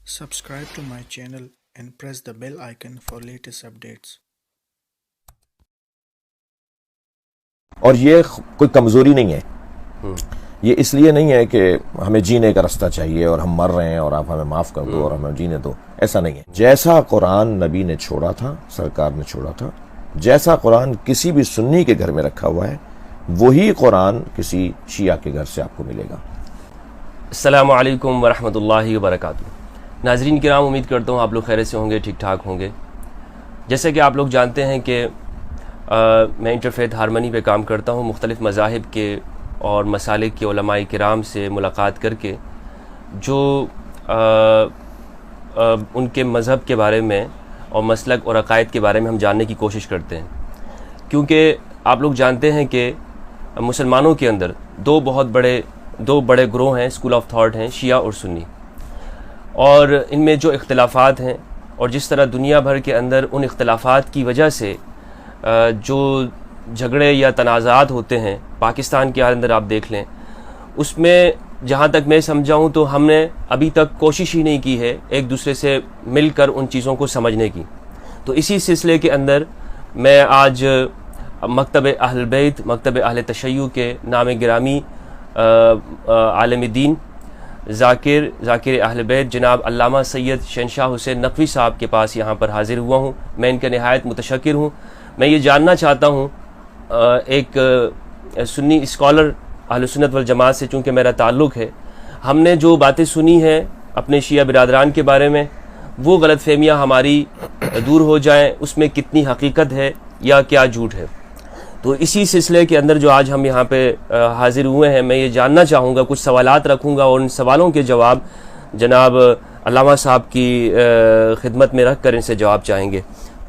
Subscribe to my channel and press the bell icon for latest updates. اور یہ کوئی کمزوری نہیں ہے، یہ اس لیے نہیں ہے کہ ہمیں جینے کا راستہ چاہیے اور ہم مر رہے ہیں اور آپ ہمیں معاف کر دو اور ہمیں جینے دو، ایسا نہیں ہے۔ جیسا قرآن نبی نے چھوڑا تھا، سرکار نے چھوڑا تھا، جیسا قرآن کسی بھی سنی کے گھر میں رکھا ہوا ہے وہی قرآن کسی شیعہ کے گھر سے آپ کو ملے گا۔ السلام علیکم ورحمۃ اللہ وبرکاتہ۔ ناظرین کرام، امید کرتا ہوں آپ لوگ خیریت سے ہوں گے، ٹھیک ٹھاک ہوں گے۔ جیسے کہ آپ لوگ جانتے ہیں کہ میں انٹرفیتھ ہارمنی پہ کام کرتا ہوں، مختلف مذاہب کے اور مسالک کے علماء کرام سے ملاقات کر کے جو ان کے مذہب کے بارے میں اور مسلک اور عقائد کے بارے میں ہم جاننے کی کوشش کرتے ہیں، کیونکہ آپ لوگ جانتے ہیں کہ مسلمانوں کے اندر دو بڑے گروہ ہیں، اسکول آف تھاٹ ہیں، شیعہ اور سنی، اور ان میں جو اختلافات ہیں اور جس طرح دنیا بھر کے اندر ان اختلافات کی وجہ سے جو جھگڑے یا تنازعات ہوتے ہیں، پاکستان کے اندر آپ دیکھ لیں، اس میں جہاں تک میں سمجھا ہوں تو ہم نے ابھی تک کوشش ہی نہیں کی ہے ایک دوسرے سے مل کر ان چیزوں کو سمجھنے کی۔ تو اسی سلسلے کے اندر میں آج مکتب اہل بیت، مکتب اہل تشیع کے نام گرامی عالم دین ذاکر اہل بیت جناب علامہ سید شہنشاہ حسین نقوی صاحب کے پاس یہاں پر حاضر ہوا ہوں۔ میں ان کا نہایت متشکر ہوں۔ میں یہ جاننا چاہتا ہوں، ایک سنی اسکالر اہل سنت والجماعت سے چونکہ میرا تعلق ہے، ہم نے جو باتیں سنی ہیں اپنے شیعہ برادران کے بارے میں، وہ غلط فہمیاں ہماری دور ہو جائیں، اس میں کتنی حقیقت ہے یا کیا جھوٹ ہے۔ تو اسی سلسلے کے اندر جو آج ہم یہاں پہ حاضر ہوئے ہیں، میں یہ جاننا چاہوں گا، کچھ سوالات رکھوں گا اور ان سوالوں کے جواب جناب علامہ صاحب کی خدمت میں رکھ کر ان سے جواب چاہیں گے۔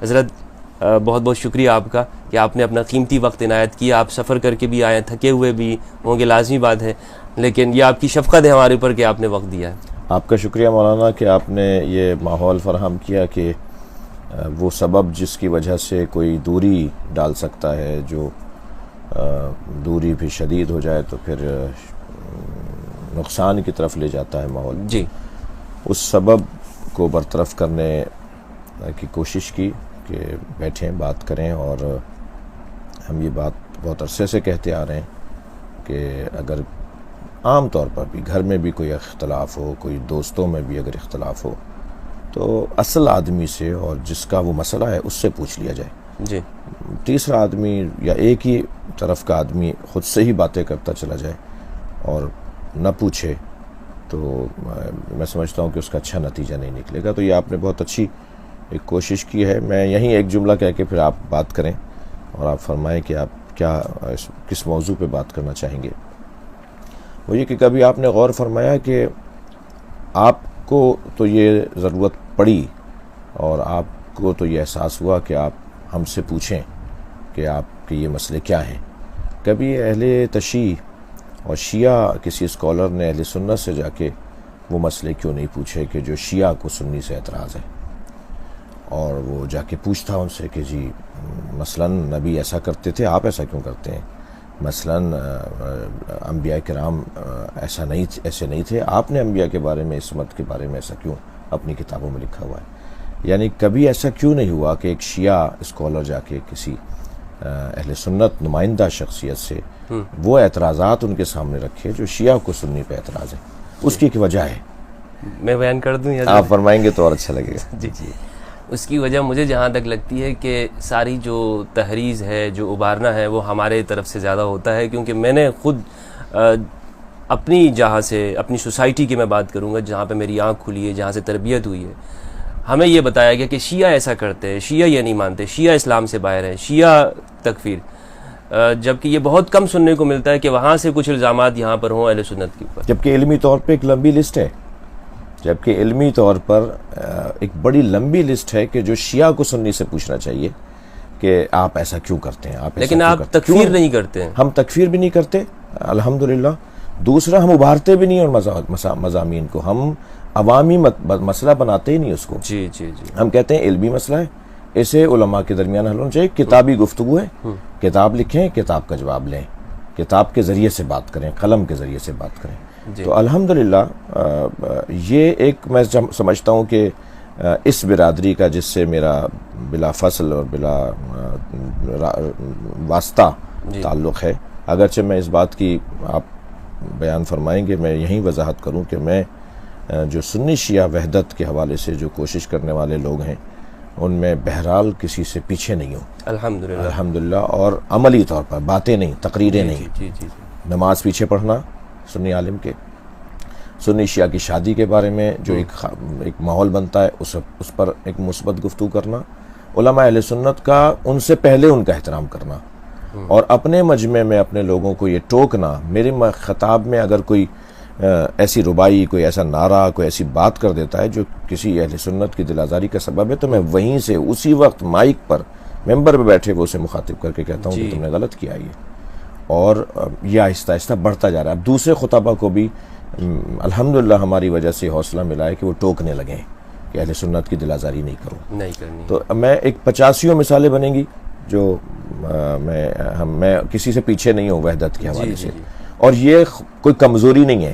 حضرت بہت بہت شکریہ آپ کا کہ آپ نے اپنا قیمتی وقت عنایت کیا۔ آپ سفر کر کے بھی آئے، تھکے ہوئے بھی ہوں گے، لازمی بات ہے، لیکن یہ آپ کی شفقت ہے ہمارے اوپر کہ آپ نے وقت دیا ہے۔ آپ کا شکریہ مولانا کہ آپ نے یہ ماحول فراہم کیا کہ وہ سبب جس کی وجہ سے کوئی دوری ڈال سکتا ہے، جو دوری بھی شدید ہو جائے تو پھر نقصان کی طرف لے جاتا ہے ماحول، جی، اس سبب کو برطرف کرنے کی کوشش کی کہ بیٹھیں بات کریں۔ اور ہم یہ بات بہت عرصے سے کہتے آ رہے ہیں کہ اگر عام طور پر بھی گھر میں بھی کوئی اختلاف ہو، کوئی دوستوں میں بھی اگر اختلاف ہو، تو اصل آدمی سے اور جس کا وہ مسئلہ ہے اس سے پوچھ لیا جائے۔ جی، تیسرا آدمی یا ایک ہی طرف کا آدمی خود سے ہی باتیں کرتا چلا جائے اور نہ پوچھے تو میں سمجھتا ہوں کہ اس کا اچھا نتیجہ نہیں نکلے گا۔ تو یہ آپ نے بہت اچھی ایک کوشش کی ہے۔ میں یہیں ایک جملہ کہہ کے پھر آپ بات کریں اور آپ فرمائیں کہ آپ کیا کس موضوع پہ بات کرنا چاہیں گے۔ وہ یہ کہ کبھی آپ نے غور فرمایا کہ آپ کو تو یہ ضرورت پڑی اور آپ کو تو یہ احساس ہوا کہ آپ ہم سے پوچھیں کہ آپ کے یہ مسئلے کیا ہیں۔ کبھی اہل تشیع اور شیعہ کسی اسکالر نے اہل سنت سے جا کے وہ مسئلے کیوں نہیں پوچھے کہ جو شیعہ کو سنی سے اعتراض ہے، اور وہ جا کے پوچھتا ان سے کہ جی مثلاً نبی ایسا کرتے تھے، آپ ایسا کیوں کرتے ہیں؟ مثلاً انبیاء کرام ایسے نہیں تھے، آپ نے انبیاء کے بارے میں، عصمت کے بارے میں ایسا کیوں اپنی کتابوں میں لکھا ہوا ہے؟ یعنی کبھی ایسا کیوں نہیں ہوا کہ ایک شیعہ اسکالر جا کے کسی اہل سنت نمائندہ شخصیت سے وہ اعتراضات ان کے سامنے رکھے جو شیعہ کو سنی پہ اعتراض ہے؟ اس کی ایک وجہ ہے، میں بیان کر دوں یا آپ فرمائیں گے تو اور اچھا لگے گا۔ جی جی، اس کی وجہ مجھے جہاں تک لگتی ہے کہ ساری جو تحریض ہے، جو ابھارنا ہے، وہ ہمارے طرف سے زیادہ ہوتا ہے، کیونکہ میں نے خود اپنی جہاں سے، اپنی سوسائٹی کی میں بات کروں گا جہاں پہ میری آنکھ کھلی ہے، جہاں سے تربیت ہوئی ہے، ہمیں یہ بتایا گیا کہ شیعہ ایسا کرتے ہیں، شیعہ یہ نہیں مانتے، شیعہ اسلام سے باہر ہیں، شیعہ تکفیر، جبکہ یہ بہت کم سننے کو ملتا ہے کہ وہاں سے کچھ الزامات یہاں پر ہوں اہل سنت کے اوپر، جبکہ علمی طور پہ ایک لمبی لسٹ ہے، جبکہ علمی طور پر ایک بڑی لمبی لسٹ ہے کہ جو شیعہ کو سنی سے پوچھنا چاہیے کہ آپ ایسا کیوں کرتے ہیں، لیکن آپ تکفیر نہیں کرتے ہیں۔ ہم تکفیر بھی نہیں کرتے الحمدللہ۔ دوسرا، ہم ابھارتے بھی نہیں اور مضامین کو ہم عوامی مسئلہ بناتے ہی نہیں اس کو۔ جی جی جی، ہم کہتے ہیں علمی مسئلہ ہے، اسے علماء کے درمیان حل ہونا چاہیے، کتابی گفتگو ہے، کتاب لکھیں، کتاب کا جواب لیں، کتاب کے ذریعے سے بات کریں، قلم کے ذریعے سے بات کریں۔ تو الحمدللہ یہ ایک میں سمجھتا ہوں کہ اس برادری کا جس سے میرا بلا فصل اور بلا واسطہ تعلق ہے، اگرچہ میں اس بات کی آپ بیان فرمائیں گے، میں یہیں وضاحت کروں کہ میں جو سنی شیعہ وحدت کے حوالے سے جو کوشش کرنے والے لوگ ہیں ان میں بہرحال کسی سے پیچھے نہیں ہوں الحمدللہ، اور عملی طور پر باتیں نہیں، تقریریں نہیں، نماز پیچھے پڑھنا سنی عالم کے، سنی شیعہ کی شادی کے بارے میں جو ایک ماحول بنتا ہے اس پر ایک مثبت گفتگو کرنا، علماء اہل سنت کا ان سے پہلے ان کا احترام کرنا، اور اپنے مجمع میں اپنے لوگوں کو یہ ٹوکنا، میرے خطاب میں اگر کوئی ایسی ربائی، کوئی ایسا نعرہ، کوئی ایسی بات کر دیتا ہے جو کسی اہل سنت کی دل آزاری کا سبب ہے، تو میں وہیں سے اسی وقت مائک پر ممبر پہ بیٹھے وہ اسے مخاطب کر کے کہتا ہوں کہ تم نے غلط کیا یہ، اور یہ آہستہ آہستہ بڑھتا جا رہا ہے۔ اب دوسرے خطبہ کو بھی الحمدللہ ہماری وجہ سے حوصلہ ملا ہے کہ وہ ٹوکنے لگیں کہ اہل سنت کی دل آزاری نہیں کرو، تو میں ایک 85 مثالیں بنیں گی جو میں کسی سے پیچھے نہیں ہوں وحدت کے حوالے سے، اور یہ کوئی کمزوری نہیں ہے،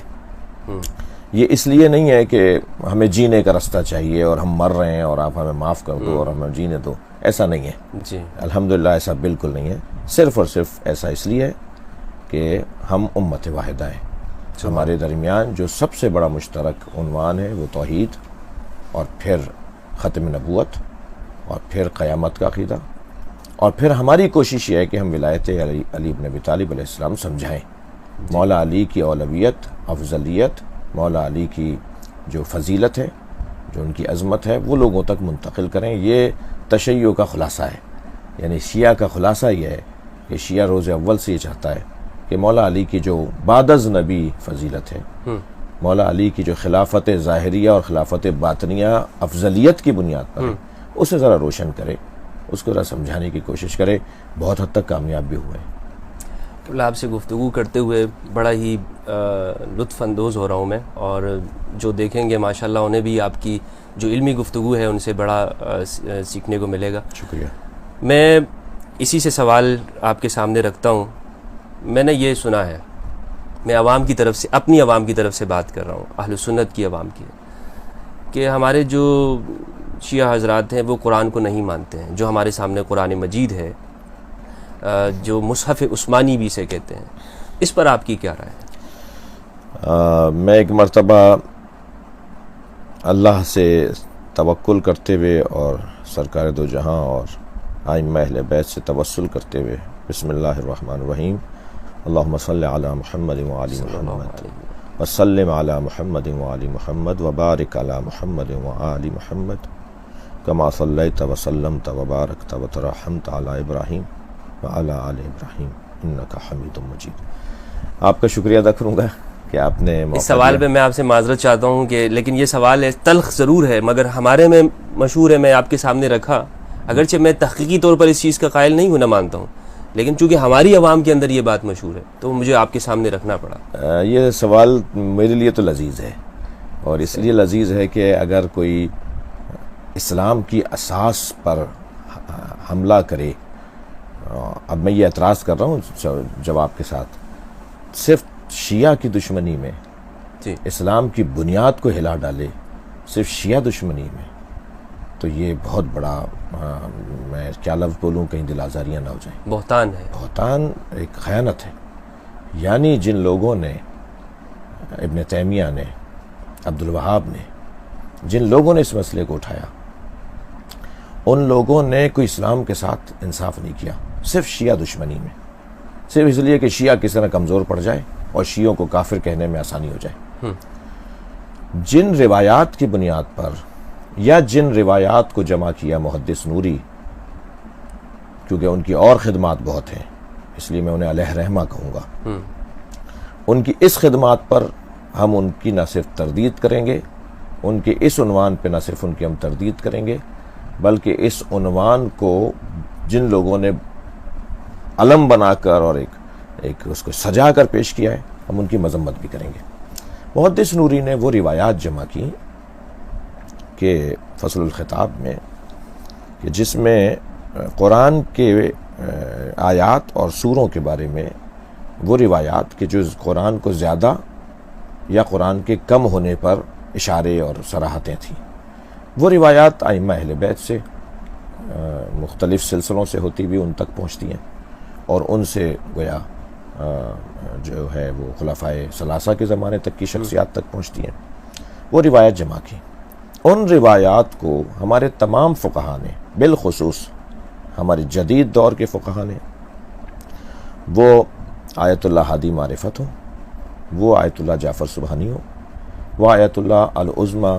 یہ اس لیے نہیں ہے کہ ہمیں جینے کا راستہ چاہیے اور ہم مر رہے ہیں اور آپ ہمیں معاف کر دو اور ہمیں جینے دو، ایسا نہیں ہے الحمدللہ، ایسا بالکل نہیں ہے، صرف اور صرف ایسا اس لیے ہے کہ ہم امت واحدہ ہیں، ہمارے درمیان جو سب سے بڑا مشترک عنوان ہے وہ توحید، اور پھر ختم نبوت، اور پھر قیامت کا عقیدہ، اور پھر ہماری کوشش یہ ہے کہ ہم ولایت علی بن ابی طالب علیہ السلام سمجھائیں، مولا علی کی اولویت، افضلیت، مولا علی کی جو فضیلت ہے، جو ان کی عظمت ہے، وہ لوگوں تک منتقل کریں۔ یہ تشیع کا خلاصہ ہے، یعنی شیعہ کا خلاصہ یہ ہے کہ شیعہ روز اول سے یہ چاہتا ہے کہ مولا علی کی جو بعد از نبی فضیلت ہے، مولا علی کی جو خلافت ظاہریہ اور خلافت باطنیہ افضلیت کی بنیاد پر ہے، اسے ذرا روشن کرے، اس کو ذرا سمجھانے کی کوشش کرے، بہت حد تک کامیاب بھی ہوئے۔ آپ سے گفتگو کرتے ہوئے بڑا ہی لطف اندوز ہو رہا ہوں میں، اور جو دیکھیں گے ماشاءاللہ انہیں بھی آپ کی جو علمی گفتگو ہے ان سے بڑا سیکھنے کو ملے گا۔ شکریہ۔ میں اسی سے سوال آپ کے سامنے رکھتا ہوں۔ میں نے یہ سنا ہے، میں عوام کی طرف سے، اپنی عوام کی طرف سے بات کر رہا ہوں، اہل سنت کی عوام کی، کہ ہمارے جو شیعہ حضرات ہیں وہ قرآن کو نہیں مانتے ہیں، جو ہمارے سامنے قرآن مجید ہے، جو مصحف عثمانی بھی اسے کہتے ہیں، اس پر آپ کی کیا رائے ہے؟ میں ایک مرتبہ اللہ سے توکل کرتے ہوئے اور سرکار دو جہاں اور ائمہ اہل بیت سے توسل کرتے ہوئے، بسم اللہ الرحمن الرحیم، اللہم صلی علی محمد وعلی محمد وسلم علی محمد وعلی محمد وبارک علی محمد وعلی محمد کما صلیت وسلمت وبارکت وترحمت علی ابراہیم وعلی آل ابراہیم انک حمید مجید۔ آپ کا شکریہ ادا کروں گا کہ آپ نے اس سوال پہ میں آپ سے معذرت چاہتا ہوں کہ لیکن یہ سوال تلخ ضرور ہے، مگر ہمارے میں مشہور ہے، میں آپ کے سامنے رکھا، اگرچہ میں تحقیقی طور پر اس چیز کا قائل نہیں ہوں، نہ مانتا ہوں، لیکن چونکہ ہماری عوام کے اندر یہ بات مشہور ہے تو مجھے آپ کے سامنے رکھنا پڑا۔ یہ سوال میرے لیے تو لذیذ ہے، اور اس لیے لذیذ ہے کہ اگر کوئی اسلام کی اساس پر حملہ کرے، اب میں یہ اعتراض کر رہا ہوں جواب کے ساتھ، صرف شیعہ کی دشمنی میں اسلام کی بنیاد کو ہلا ڈالے، صرف شیعہ دشمنی میں، تو یہ بہت بڑا، میں کیا لفظ بولوں کہیں دل آزاریاں نہ ہو جائیں، بہتان ہے، بہتان ایک خیانت ہے۔ یعنی جن لوگوں نے، ابن تیمیہ نے، عبد الوہاب نے، جن لوگوں نے اس مسئلے کو اٹھایا، ان لوگوں نے کوئی اسلام کے ساتھ انصاف نہیں کیا، صرف شیعہ دشمنی میں، صرف اس لیے کہ شیعہ کس طرح کمزور پڑ جائے اور شیعوں کو کافر کہنے میں آسانی ہو جائے۔ جن روایات کی بنیاد پر یا جن روایات کو جمع کیا محدث نوری، کیونکہ ان کی اور خدمات بہت ہیں اس لیے میں انہیں علیہ رحمہ کہوں گا، ان کی اس خدمات پر ہم ان کی نہ صرف تردید کریں گے، ان کے اس عنوان پہ نہ صرف ان کی ہم تردید کریں گے، بلکہ اس عنوان کو جن لوگوں نے علم بنا کر اور ایک اس کو سجا کر پیش کیا ہے، ہم ان کی مذمت بھی کریں گے۔ محدث نوری نے وہ روایات جمع کی کہ فصل الخطاب میں، کہ جس میں قرآن کے آیات اور سوروں کے بارے میں وہ روایات کہ جو قرآن کو زیادہ یا قرآن کے کم ہونے پر اشارے اور صراحتیں تھیں. وہ روایات ائمہ اہل بیت سے مختلف سلسلوں سے ہوتی ہوئی ان تک پہنچتی ہیں اور ان سے گویا جو ہے وہ خلفائے ثلاثہ کے زمانے تک کی شخصیات تک پہنچتی ہیں. وہ روایت جمع کی. ان روایات کو ہمارے تمام فقہا نے، بالخصوص ہمارے جدید دور کے فقہا نے، وہ آیت اللہ ہادی معرفت ہو، وہ آیت اللہ جعفر سبحانی ہو، وہ آیت اللہ العظمی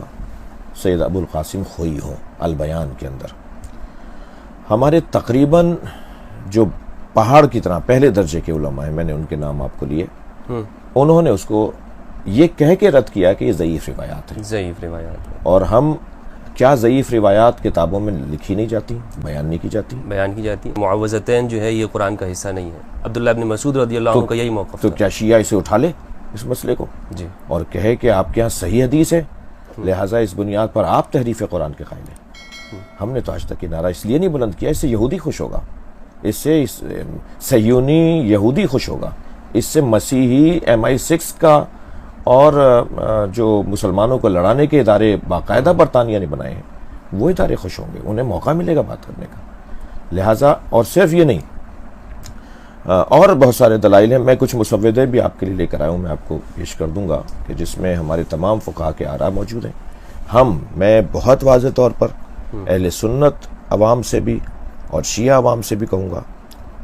سید ابو القاسم خوئی ہو البیان کے اندر، ہمارے تقریباً جو پہاڑ کی طرح پہلے درجے کے علماء ہیں، میں نے ان کے نام آپ کو لیے، انہوں نے اس کو یہ کہہ کے رد کیا کہ یہ ضعیف روایات ہیں. ضعیف روایات ہیں. اور ہم کیا ضعیف روایات کتابوں میں لکھی نہیں جاتی، بیان نہیں کی جاتی؟ بیان کی جاتی. معوذتین جو ہے یہ قرآن کا حصہ نہیں ہے. عبداللہ ابن مسعود رضی اللہ عنہ کا یہی موقف تو تھا. کیا شیعہ اسے اٹھا لے اس مسئلے کو جی. اور کہے کہ آپ کے یہاں صحیح حدیث ہے لہٰذا اس بنیاد پر آپ تحریف قرآن کے قائل ہیں؟ ہم نے تو آج تک یہ نعرہ اس لیے نہیں بلند کیا، اس سے یہودی خوش ہوگا، اس سے صہیونی یہودی خوش ہوگا، اس سے مسیحی MI6 کا اور جو مسلمانوں کو لڑانے کے ادارے باقاعدہ برطانیہ نے بنائے ہیں وہ ادارے خوش ہوں گے، انہیں موقع ملے گا بات کرنے کا. لہٰذا اور صرف یہ نہیں، اور بہت سارے دلائل ہیں. میں کچھ مسودے بھی آپ کے لیے لے کر آیا ہوں، میں آپ کو پیش کر دوں گا کہ جس میں ہمارے تمام فقہا کے آراء موجود ہیں. میں بہت واضح طور پر اہل سنت عوام سے بھی اور شیعہ عوام سے بھی کہوں گا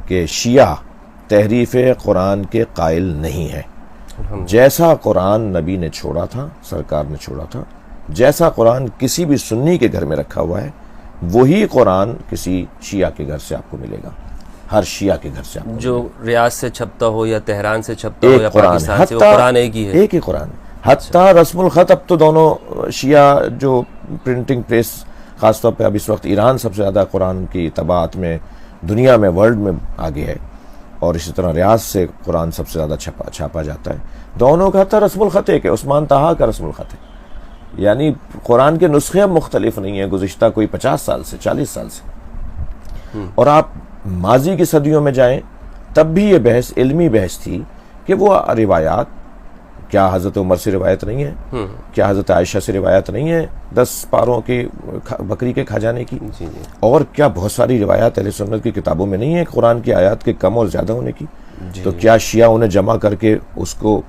کہ شیعہ تحریف قرآن کے قائل نہیں ہے. جیسا قرآن نبی نے چھوڑا تھا، سرکار نے چھوڑا تھا، جیسا قرآن کسی بھی سنی کے گھر میں رکھا ہوا ہے وہی قرآن کسی شیعہ کے گھر سے آپ کو ملے گا. ہر شیعہ کے گھر سے آپ کو جو ریاض سے چھپتا ہو یا تہران سے چھپتا ہو یا پاکستان سے، وہ قرآن ایک ہی ہے. ایک ہی قرآن. حتیٰ رسم الخط اب تو دونوں شیعہ جو پرنٹنگ پریس، خاص طور پہ اب اس وقت ایران سب سے زیادہ قرآن کی طباعت میں دنیا میں ورلڈ میں آگے ہے، اور اسی طرح ریاض سے قرآن سب سے زیادہ چھاپا جاتا ہے. دونوں کا حتیٰ رسم الخط ہے کہ عثمان طہا کا رسم الخط ہے. یعنی قرآن کے نسخے اب مختلف نہیں ہیں گزشتہ کوئی 50 سال سے 40 سال سے. اور آپ ماضی کی صدیوں میں جائیں تب بھی یہ بحث علمی بحث تھی کہ وہ روایات کیا حضرت عمر سے روایت نہیں ہے، کیا حضرت عائشہ سے روایت نہیں ہے 10 پاروں کی بکری کے کھا جانے کی، اور کیا بہت ساری روایات اہل سنت کی کتابوں میں نہیں ہے قرآن کی آیات کے کم اور زیادہ ہونے کی. تو کیا شیعہ انہیں جمع کر کے اس کو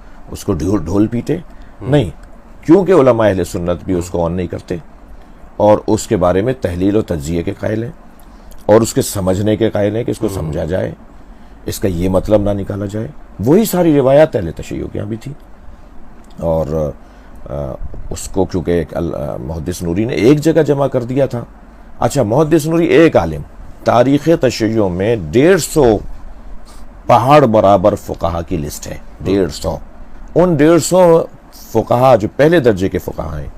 ڈھول پیٹے؟ نہیں، کیونکہ علماء اہل سنت بھی اس کو آن نہیں کرتے اور اس کے بارے میں تحلیل و تجزیے کے قائل ہیں اور اس کے سمجھنے کے قائل ہیں کہ اس کو سمجھا جائے، اس کا یہ مطلب نہ نکالا جائے. وہی ساری روایات اہل تشیع کے یہاں بھی تھی، اور اس کو کیونکہ محدث نوری نے ایک جگہ جمع کر دیا تھا. اچھا، محدث نوری ایک عالم، تاریخ تشیع میں 150 پہاڑ برابر فقہا کی لسٹ ہے. 150. ان 150 فقہا جو پہلے درجے کے فقہا ہیں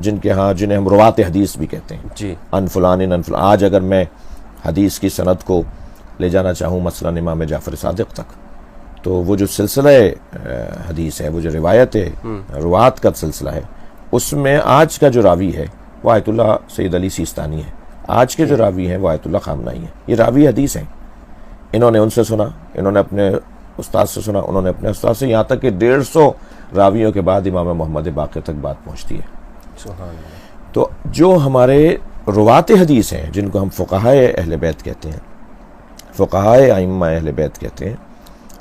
جنہیں ہم روات حدیث بھی کہتے ہیں، جی، ان فلان. آج اگر میں حدیث کی سند کو لے جانا چاہوں مثلا امام جعفر صادق تک، تو وہ جو سلسلہ حدیث ہے، وہ جو روایت روات کا سلسلہ ہے، اس میں آج کا جو راوی ہے وہ آیت اللہ سید علی سیستانی ہے، آج کے جو راوی ہیں وہ آیت اللہ خامنائی ہیں. یہ راوی حدیث ہیں. انہوں نے ان سے سنا، انہوں نے اپنے استاد سے سنا، انہوں نے اپنے استاد سے، یہاں تک کہ 150 راویوں کے بعد امام محمد باقر تک بات پہنچتی ہے. سبحان اللہ. تو جو ہمارے روات حدیث ہیں جن کو ہم فقہائے اہل بیت کہتے ہیں، فقہائے ائمہ اہل بیت کہتے ہیں،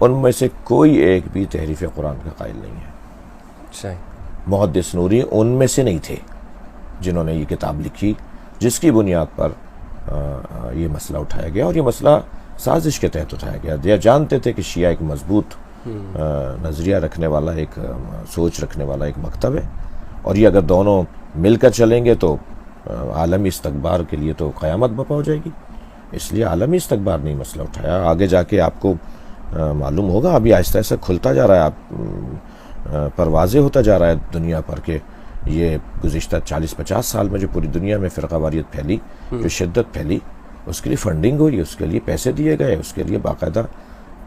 ان میں سے کوئی ایک بھی تحریف قرآن کا قائل نہیں ہے. صحیح. محدث نوری ان میں سے نہیں تھے جنہوں نے یہ کتاب لکھی جس کی بنیاد پر یہ مسئلہ اٹھایا گیا، اور یہ مسئلہ سازش کے تحت اٹھایا گیا. یہ جانتے تھے کہ شیعہ ایک مضبوط نظریہ رکھنے والا، ایک سوچ رکھنے والا ایک مکتب ہے، اور یہ اگر دونوں مل کر چلیں گے تو عالمی استقبار کے لیے تو قیامت برپا ہو جائے گی. اس لیے عالمی استقبار نے مسئلہ اٹھایا. آگے جا کے آپ کو معلوم ہوگا، ابھی آہستہ آہستہ کھلتا جا رہا ہے، آپ پر واضح ہوتا جا رہا ہے دنیا پر کہ یہ گزشتہ 40-50 سال میں جو پوری دنیا میں فرقہ واریت پھیلی، جو شدت پھیلی، اس کے لیے فنڈنگ ہوئی، اس کے لیے پیسے دیے گئے، اس کے لیے باقاعدہ.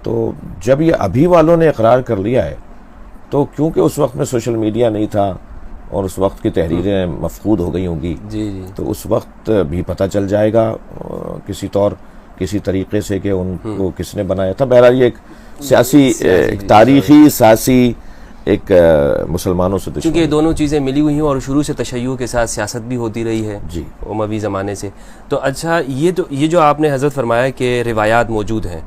تو جب یہ ابھی والوں نے اقرار کر لیا ہے تو کیونکہ اس وقت میں سوشل میڈیا نہیں تھا اور اس وقت کی تحریریں مفقود ہو گئی ہوں گی، تو اس وقت بھی پتہ چل جائے گا کسی طریقے سے کہ ان کو کس نے بنایا تھا. بہرحال یہ ایک سیاسی، ایک تاریخی سیاسی ایک مسلمانوں سے کیونکہ یہ دونوں چیزیں ملی ہوئی ہیں اور شروع سے تشیع کے ساتھ سیاست بھی ہوتی رہی ہے جی اموی زمانے سے. تو اچھا یہ جو آپ نے حضرت فرمایا کہ روایات موجود ہیں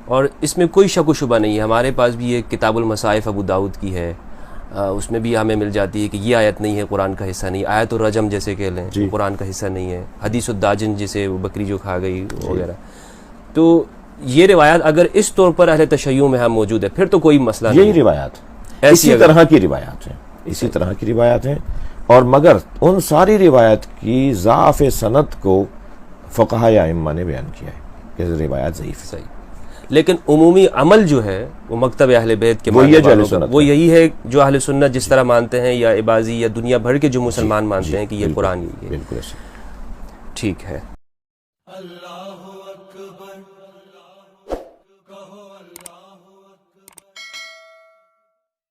اور اس میں کوئی شک و شبہ نہیں ہے. ہمارے پاس بھی ایک کتاب المصائف ابو داؤد کی ہے, اس میں بھی ہمیں مل جاتی ہے کہ یہ آیت نہیں ہے, قرآن کا حصہ نہیں. آیت الرجم جیسے کہہ لیں جی. قرآن کا حصہ نہیں ہے. حدیث الداجن جسے وہ بکری جو کھا گئی وغیرہ. تو یہ روایات اگر اس طور پر اہل تشیع میں ہم موجود ہے پھر تو کوئی مسئلہ نہیں. یہی روایات ایسی اسی طرح کی روایات ہیں, اسی طرح کی روایات ہیں. اور مگر ان ساری روایت کی ضعف سند کو فقہاء ائمہ نے بیان کیا ہے کہ روایات ضعیف ہے. صحیح. لیکن عمومی عمل جو ہے وہ مکتب اہل بیت کے وہ یہ جو ماننے اہل والوں کا سنت وہ یہی ہے جو اہل سنت جس طرح مانتے ہیں, یا عباضی یا دنیا بھر کے جو مسلمان مانتے ہیں کہ یہ قرآن ہی ہے. بالکل ایسے. ٹھیک ہے.